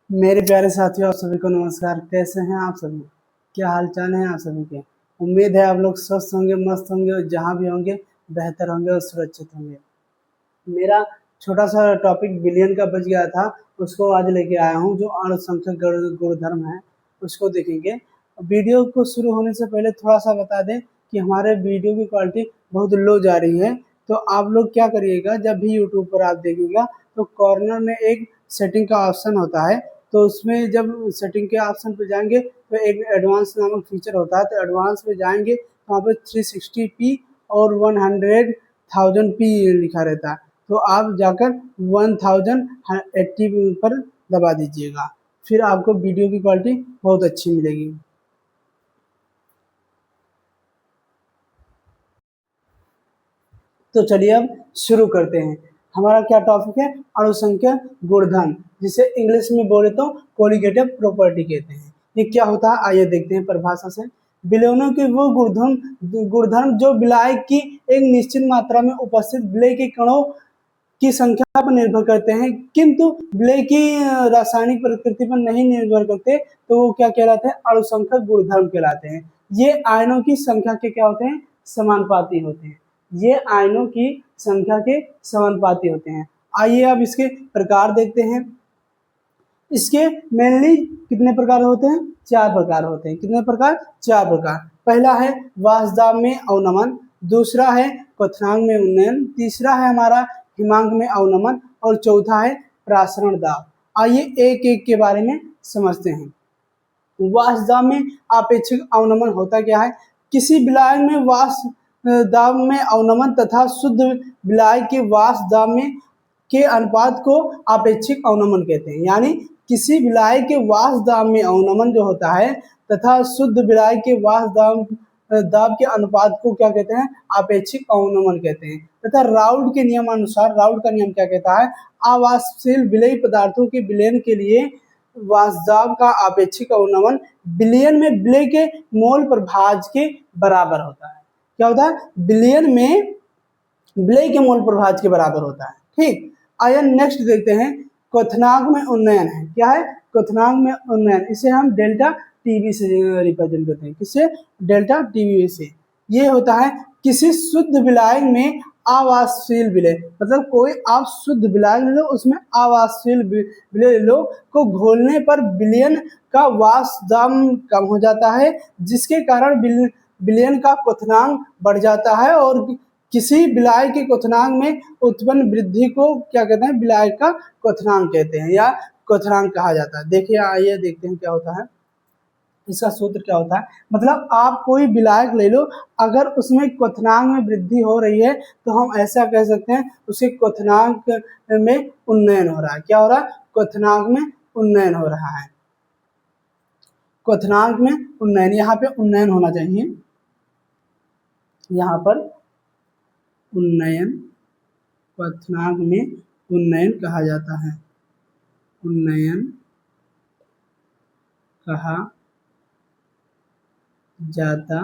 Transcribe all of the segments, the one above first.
मेरे प्यारे साथियों, आप सभी को नमस्कार। कैसे हैं आप सभी? क्या हाल चाल है आप सभी के? उम्मीद है आप लोग स्वस्थ होंगे, मस्त होंगे और जहाँ भी होंगे बेहतर होंगे और सुरक्षित होंगे। मेरा छोटा सा टॉपिक बिलियन का बच गया था, उसको आज लेके आया हूँ। जो अणुसंख्यक गुणधर्म है उसको देखेंगे। वीडियो को शुरू होने से पहले थोड़ा सा बता दें कि हमारे वीडियो की क्वालिटी बहुत लो जा रही है। तो आप लोग क्या करिएगा, जब भी यूट्यूब पर आप देखिएगा तो कॉर्नर में एक सेटिंग का ऑप्शन होता है। तो उसमें जब सेटिंग के ऑप्शन पे जाएंगे तो एक एडवांस नामक फीचर होता है। तो एडवांस में जाएंगे तो वहाँ पे 360p और 100,000p लिखा रहता है। तो आप जाकर 1080 पर दबा दीजिएगा, फिर आपको वीडियो की क्वालिटी बहुत अच्छी मिलेगी। तो चलिए अब शुरू करते हैं। हमारा क्या टॉपिक है? अणुसंख्यक गुणधर्म, जिसे इंग्लिश में बोले तो कोलिगेटिव प्रॉपर्टी कहते हैं। ये क्या होता है आइए देखते हैं परिभाषा से। विलयनों के वो गुणधर्म जो विलायक की एक निश्चित मात्रा में उपस्थित विलय के कणों की संख्या पर निर्भर करते हैं, किंतु विलय की रासायनिक प्रकृति पर नहीं निर्भर करते। तो वो क्या कहलाते हैं? अणुसंख्यक गुणधर्म कहलाते हैं। ये आयनों की संख्या के क्या होते हैं? समानुपाती होते हैं। ये आयनों की संख्या के समानुपाती होते हैं। आइए अब इसके प्रकार देखते हैं। इसके मेनली कितने प्रकार होते हैं? 4 प्रकार होते हैं। कितने प्रकार? 4 प्रकार। पहला है वाष्पदाब में अवनमन, दूसरा है क्वथनांक में उन्नयन, तीसरा है हमारा हिमांक में अवनमन और चौथा है प्रासरण दाब। आइए एक एक के बारे में समझते हैं। वाष्पदाब में आपेक्षिक अवनमन होता क्या है? किसी विलायक में वाष्प दाब में अवनमन तथा शुद्ध विलायक के वाष्प दाब में के अनुपात को आपेक्षिक अवनमन कहते हैं। यानी किसी विलायक के वाष्प दाब में अवनमन जो होता है तथा शुद्ध विलायक के वाष्प दाब के अनुपात को क्या कहते हैं? आपेक्षिक अवनमन कहते हैं। तथा राउल्ट के नियमानुसार, राउल्ट का नियम क्या कहता है? अवाष्पशील विलेयी पदार्थों के विलयन के लिए वाष्पदाब का आपेक्षिक अवनमन बिलियन में विलय के मोल प्रभाज के बराबर होता है। क्या होता है? बिलियन में विलय के मोल प्रभाज के बराबर होता है। ठीक, आइए नेक्स्ट देखते हैं। क्वथनांक में उन्नयन है। क्या है? क्वथनांक में उन्नयन, इसे हम डेल्टा टीवी से रिप्रेजेंट करते हैं। किससे? डेल्टा टीवी से। ये होता है किसी शुद्ध विलायक में अवाष्पशील विलय, मतलब कोई आप शुद्ध विलायक ले लो, उसमें अवाष्पशील विलय ले लो, को घोलने पर विलयन का वाष्प दाब कम हो जाता है, जिसके कारण विलयन का क्वथनांक बढ़ जाता है और किसी विलायक के क्वथनांक में उत्पन्न वृद्धि को क्या कहते हैं? विलायक का क्वथनांक कहते हैं या क्वथनांक कहा जाता है। देखिए आइए देखते हैं क्या होता है। इसका सूत्र क्या होता है? मतलब आप कोई विलायक ले लो, अगर उसमें क्वथनांक में वृद्धि हो रही है तो हम ऐसा कह सकते हैं उसके क्वथनांक में उन्नयन हो रहा है। क्या हो रहा है? क्वथनांक में उन्नयन हो रहा है। क्वथनांक में उन्नयन, यहाँ पे उन्नयन होना चाहिए, यहाँ पर उन्नयन, क्वथनांक में उन्नयन कहा जाता है। उन्नयन कहा जाता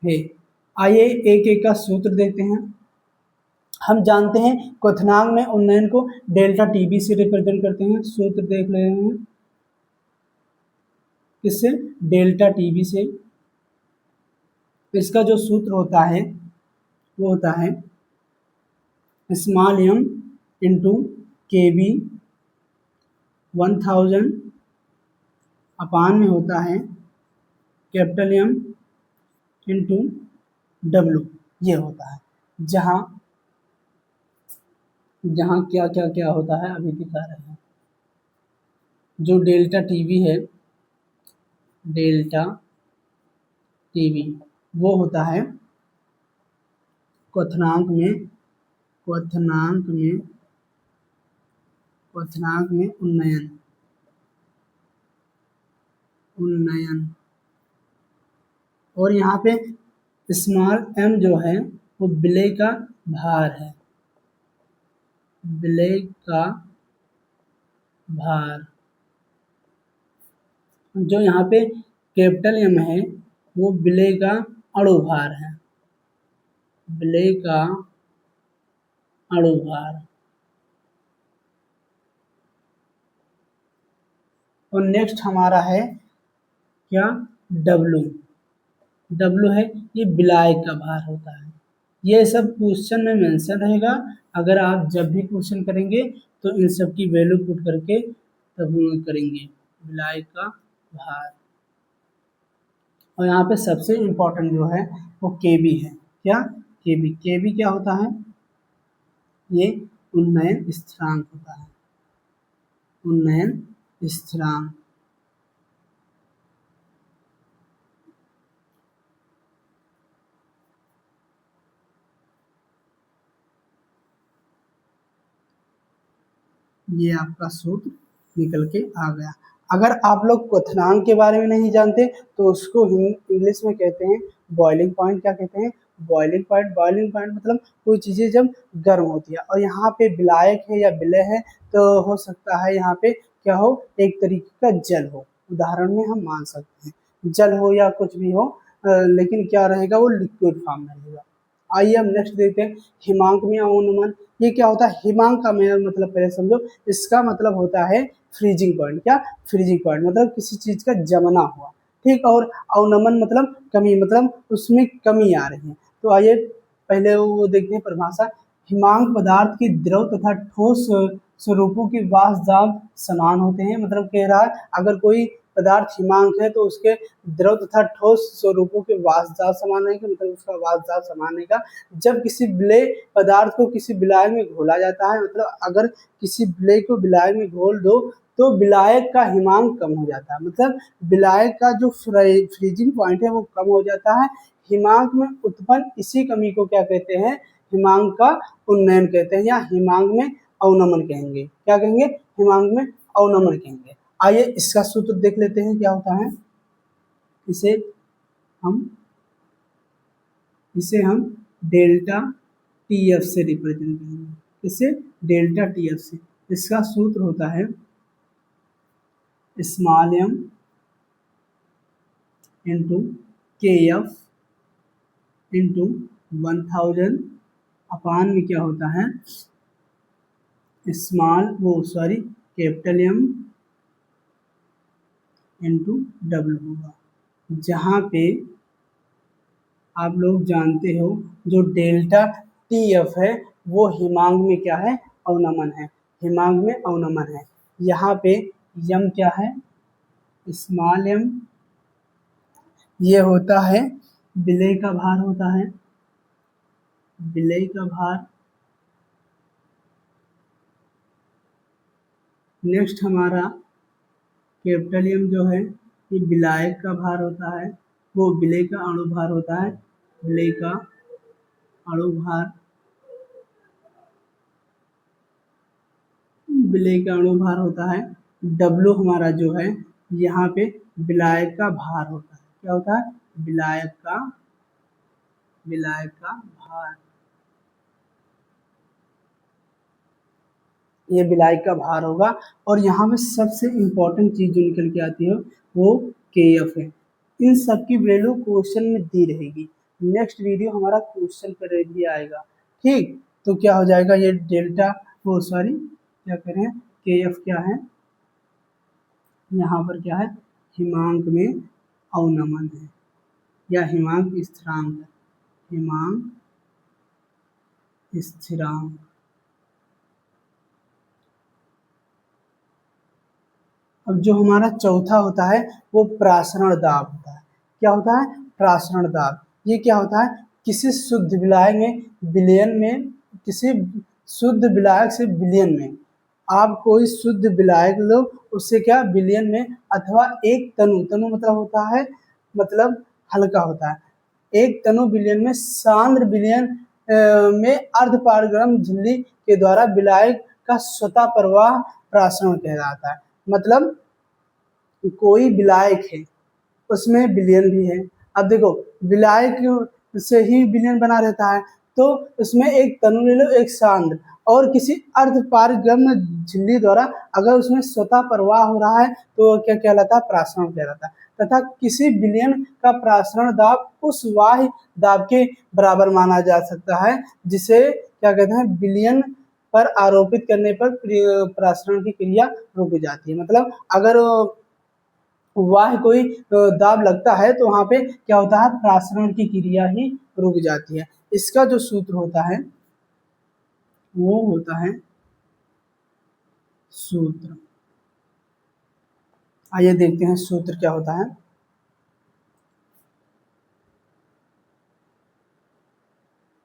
है। आइए एक एक का सूत्र देखते हैं। हम जानते हैं क्वथनांक में उन्नयन को डेल्टा टीबी से रिप्रेजेंट करते हैं। सूत्र देख रहे हैं, किससे? डेल्टा टीबी से। इसका जो सूत्र होता है वो होता है स्मॉल एम इंटू के बी 1000 अपान में होता है कैपिटल एम इंटू डब्ल्यू। ये होता है जहाँ जहाँ क्या क्या क्या होता है अभी दिखा रहे हैं। जो डेल्टा टीवी है, डेल्टा टीवी वो होता है क्वथनांक में क्वथनांक में क्वथनांक में उन्नयन उन्नयन और यहाँ पे स्मॉल एम जो है वो विलय का भार है। विलय का भार। जो यहाँ पे कैपिटल एम है वो विलय का अणु भार है। विलय का अणु भार। और नेक्स्ट हमारा है क्या, डब्लू। डब्लू है ये विलायक का भार होता है। ये सब क्वेश्चन में मेंशन रहेगा, अगर आप जब भी क्वेश्चन करेंगे तो इन सब की वैल्यू पुट करके तब हम करेंगे। विलायक का भार, और यहाँ पे सबसे इम्पोर्टेंट जो है वो केबी है। क्या, केबी। केबी क्या होता है, ये उन्नयन स्थिरांक होता है। उन्नयन स्थिरांक। ये आपका सूत्र निकल के आ गया। अगर आप लोग क्वथनांक के बारे में नहीं जानते तो उसको इंग्लिश में कहते हैं बॉइलिंग पॉइंट। क्या कहते हैं, बॉइलिंग पॉइंट। बॉइलिंग पॉइंट मतलब कोई चीज़ें जब गर्म होती है, और यहाँ पे विलायक है या विलय है तो हो सकता है यहाँ पे क्या हो, एक तरीके का जल हो। उदाहरण में हम मान सकते हैं जल हो या कुछ भी हो, लेकिन क्या रहेगा, वो लिक्विड फॉर्म में रहेगा। आइए हम नेक्स्ट देखते हैं हिमांक में अवनमन। ये क्या होता है, हिमांक का मेरा मतलब पहले समझो। इसका मतलब होता है फ्रीजिंग पॉइंट। क्या, फ्रीजिंग पॉइंट मतलब किसी चीज का जमना हुआ, ठीक। और अवनमन मतलब कमी, मतलब उसमें कमी आ रही है। तो आइए पहले वो देखते हैं परिभाषा। हिमांक पदार्थ की द्रव तथा ठोस स्वरूपों के वास दाब समान होते हैं। मतलब कह रहा है अगर कोई पदार्थ हिमांक है तो उसके द्रव तथा ठोस स्वरूपों के वास दाब समान रहेगा, मतलब उसका वास दाब समान रहेगा। जब किसी विलेय पदार्थ को किसी विलायक में घोला जाता है, मतलब अगर किसी विलेय को विलायक में घोल दो तो विलायक का हिमांक कम हो जाता है। मतलब विलायक का जो फ्रीजिंग पॉइंट है वो कम हो जाता है। हिमांक में उत्पन्न इसी कमी को क्या कहते हैं, हिमांक का उन्नयन कहते हैं, या हिमांक में अवनमन कहेंगे। क्या कहेंगे, हिमांक में अवनमन कहेंगे। आइए इसका सूत्र देख लेते हैं क्या होता है। इसे हम डेल्टा टी एफ से रिप्रेजेंट करेंगे। इसे डेल्टा टी एफ से, इसका सूत्र होता है स्मॉल एम इंटू के एफ इंटू 1000 अपान में क्या होता है, कैपिटल एम इंटू डब्ल्यू होगा। जहाँ पे आप लोग जानते हो जो डेल्टा टी एफ है वो हिमांक में क्या है, अवनमन है। हिमांक में अवनमन है। यहाँ पे यम क्या है, स्मॉल एम, ये होता है विलेय का भार होता है, विलेय का भार। नेक्स्ट हमारा कैपिटल एम जो है ये विलायक का भार होता है, वो विलेय का अणु भार होता है, विलेय का अणु भार, विलेय का अणु भार होता है। डब्ल्यू हमारा जो है यहाँ पे विलायक का भार होता है। क्या होता है, विलायक का भार। ये विलायक का भार होगा। और यहाँ पे सबसे इम्पोर्टेंट चीज जो निकल के आती है वो के एफ है। इन सब की वैल्यू क्वेश्चन में दी रहेगी। नेक्स्ट वीडियो हमारा क्वेश्चन पर भी आएगा, ठीक। तो क्या हो जाएगा, ये डेल्टा, वो सॉरी क्या करें, के एफ क्या है, यहाँ पर क्या है, हिमांक में अवनमन है या हिमांक स्थिरांक है, हिमांक स्थिरांक। अब जो हमारा चौथा होता है वो प्रासरण दाब होता है। क्या होता है, प्रासरण दाब। ये क्या होता है, किसी शुद्ध विलायक में विलयन में, किसी शुद्ध विलायक से विलयन में, आप कोई शुद्ध विलायक लो उससे क्या विलयन में, अथवा एक तनु, तनु मतलब होता है, मतलब हल्का होता है, एक तनु विलयन में सांद्र विलयन में अर्धपारगम झिल्ली के द्वारा विलायक का स्वतः प्रवाह प्रासरण कहलाता है। मतलब कोई विलायक है उसमें विलयन भी है। अब देखो विलायक से ही विलयन बना रहता है, तो उसमें एक तनु ले लो, एक सांद्र, और किसी अर्धपारगम्य झिल्ली द्वारा अगर उसमें स्वतः प्रवाह हो रहा है तो वो क्या कहलाता है, प्रासरण कहलाता है। तथा किसी विलयन का प्रासरण दाब उस बाह्य दाब के बराबर माना जा सकता है जिसे क्या कहते हैं, विलयन पर आरोपित करने पर प्रसारण की क्रिया रुक जाती है। मतलब अगर वाह कोई दाब लगता है तो वहां पे क्या होता है, प्रसारण की क्रिया ही रुक जाती है। इसका जो सूत्र होता है वो होता है सूत्र। आइए देखते हैं सूत्र क्या होता है।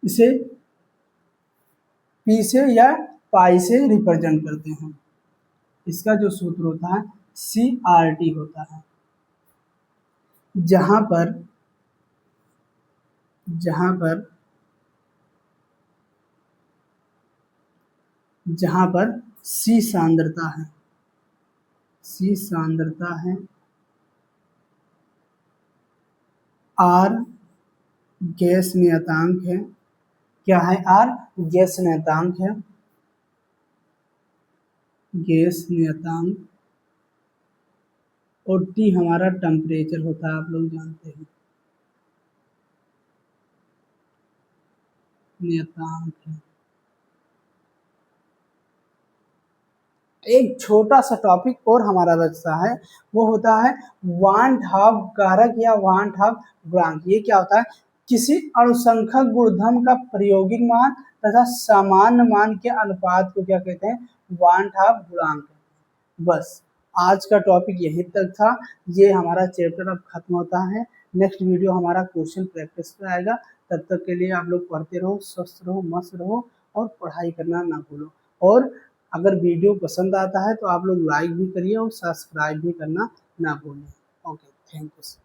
इसे पी से या पाई से रिप्रेजेंट करते हैं। इसका जो सूत्र होता है CRT होता है। जहां पर जहां पर जहां पर C सांद्रता है, C सांद्रता है, R गैस नियतांक है। क्या है? R गैस नियतांक है, गैस नियतांक, और T हमारा टेम्परेचर होता है, आप लोग जानते हैं, नियतांक है। एक छोटा सा टॉपिक और हमारा बचता है, वो होता है वान हाफ कारक या वान हाफ गुणांक। ये क्या होता है? किसी अणुसंख्यक गुणधर्म का प्रायोगिक मान तथा सामान्य मान के अनुपात को क्या कहते हैं? वान हाफ गुणांक। बस आज का टॉपिक यहीं तक था। ये हमारा चैप्टर अब खत्म होता है। नेक्स्ट वीडियो हमारा क्वेश्चन प्रैक्टिस पे आएगा। तब तक के लिए आप लोग पढ़ते रहो, स्वस्थ रहो, मस्त रहो और पढ़ाई करना ना भूलो। और अगर वीडियो पसंद आता है तो आप लोग लाइक भी करिए और सब्सक्राइब भी करना ना भूलें। Okay, thank you.